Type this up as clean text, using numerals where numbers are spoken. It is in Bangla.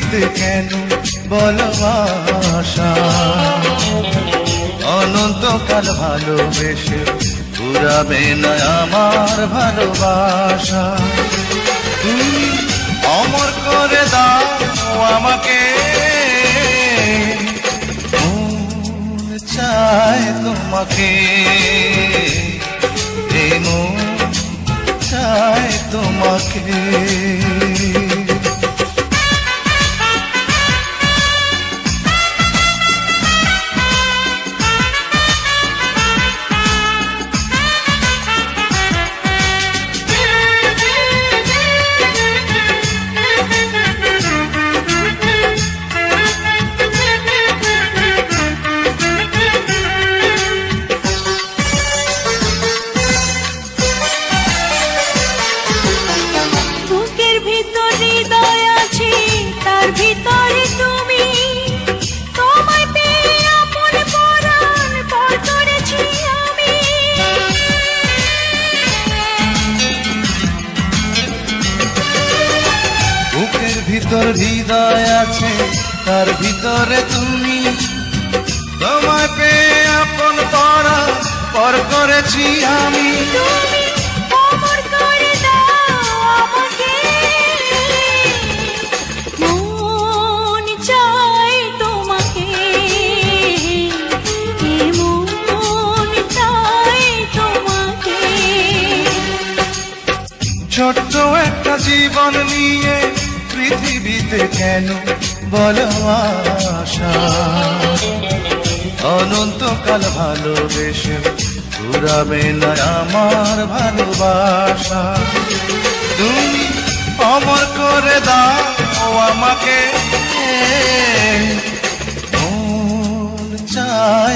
পৃথিবীতে কেন ভালোবাসা অনন্তকাল ভালোবেসে পুরাবে না আমার ভালোবাসা। তুমি অমর করে দাও আমাকে, মন চায় তোমাকে, এই মন চায় তোমাকে। ভিতর হৃদয় আছে, তার ভিতরে তুমি, তোমায় পেয়ে আপন পরাণ পর করেছি আমি। মন চায় তোমাকে, মন চায় তোমাকে। ছোট্ট একটা জীবন নিয়ে পৃথিবীতে কেন ভালোবাসা অনন্তকাল ভালোবেসে পুরাবে না আমার ভালোবাসা। তুমি অমর করে দাও আমাকে, মন চায়